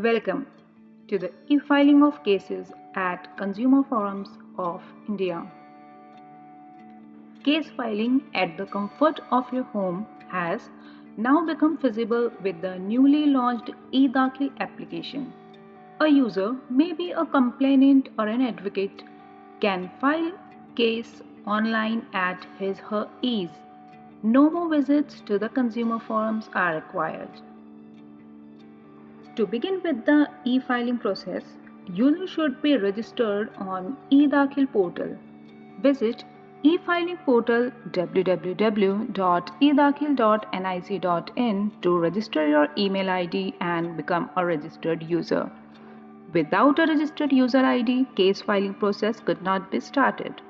Welcome to the e-filing of cases at Consumer Forums of India. Case filing at the comfort of your home has now become feasible with the newly launched eDakhil application. A user, maybe a complainant or an advocate, can file case online at his/her ease. No more visits to the consumer forums are required. To begin with the e-filing process, user should be registered on eDakhil portal. Visit e-filing portal www.edakhil.nic.in to register your email ID and become a registered user. Without a registered user ID, case filing process could not be started.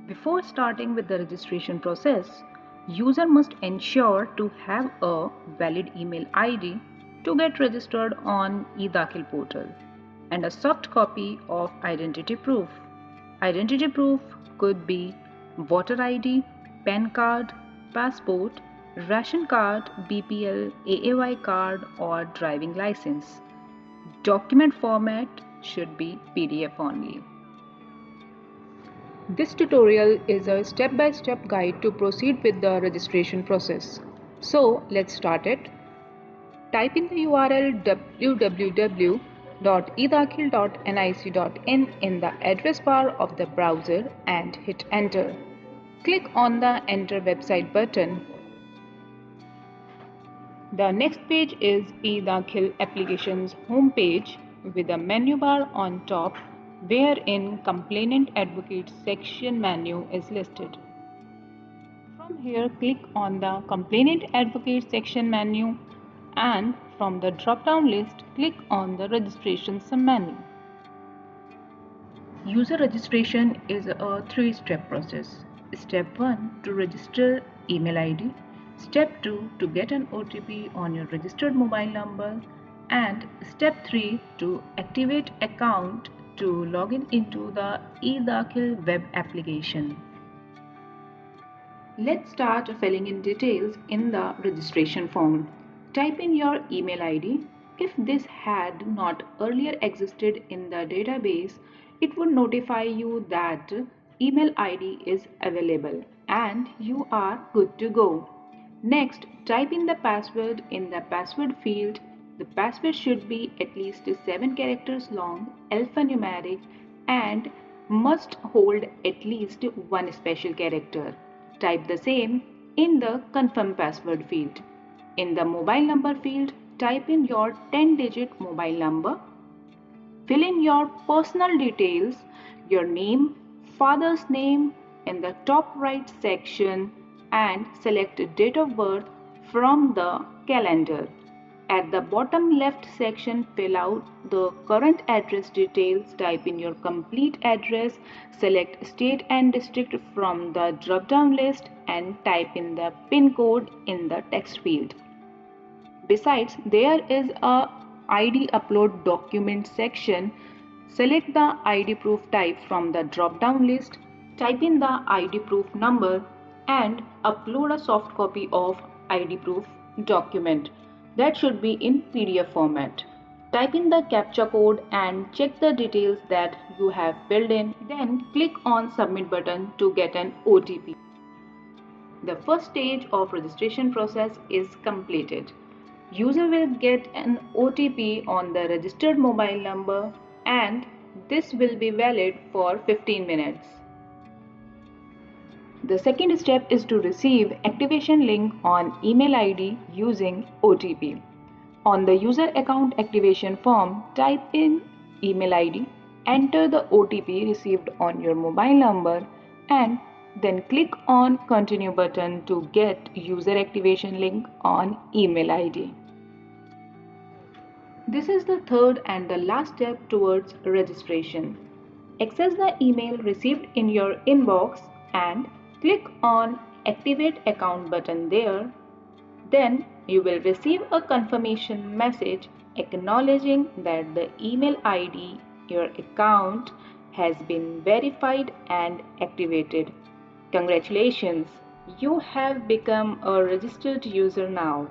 Before starting with the registration process, user must ensure to have a valid email ID to get registered on eDakhil portal and a soft copy of identity proof. Identity proof could be voter ID, PAN card, passport, ration card, BPL, AAY card or driving license. Document format should be PDF only. This tutorial is a step-by-step guide to proceed with the registration process. So let's start it. Type in the URL www.edakhil.nic.in in the address bar of the browser and hit enter. Click on the enter website button. The next page is eDakhil application's home page with a menu bar on top wherein complainant advocate section menu is listed. From here, click on the complainant advocate section menu and from the drop-down list, click on the registration submenu. User registration is a three-step process. Step 1 to register email ID. Step 2 to get an OTP on your registered mobile number. And step 3 to activate account to log in into the eDakhil web application. Let's start filling in details in the registration form. Type in your email ID. If this had not earlier existed in the database, it would notify you that email ID is available and you are good to go. Next, type in the password in the password field. The password should be at least 7 characters long, alphanumeric, and must hold at least one special character. Type the same in the confirm password field. In the mobile number field, type in your 10-digit mobile number. Fill in your personal details, your name, father's name in the top right section and select date of birth from the calendar. At the bottom left section, fill out the current address details, type in your complete address, select state and district from the drop-down list and type in the PIN code in the text field. Besides, there is a ID upload document section. Select the ID proof type from the drop-down list, type in the ID proof number and upload a soft copy of ID proof document. That should be in PDF format. Type in the CAPTCHA code and check the details that you have filled in. Then click on submit button to get an OTP. The first stage of registration process is completed. User will get an OTP on the registered mobile number and this will be valid for 15 minutes. The second step is to receive activation link on email ID using OTP. On the user account activation form, type in email ID, enter the OTP received on your mobile number and then click on continue button to get user activation link on email ID. This is the third and the last step towards registration. Access the email received in your inbox and click on activate account button there. Then you will receive a confirmation message acknowledging that the email ID your account has been verified and activated. Congratulations, you have become a registered user now.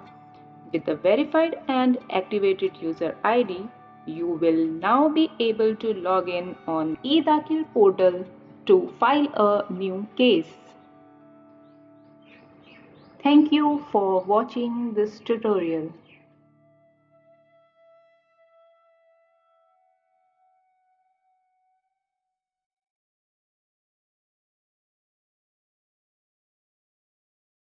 With the verified and activated user ID, you will now be able to log in on eDakil portal to file a new case. Thank you for watching this tutorial.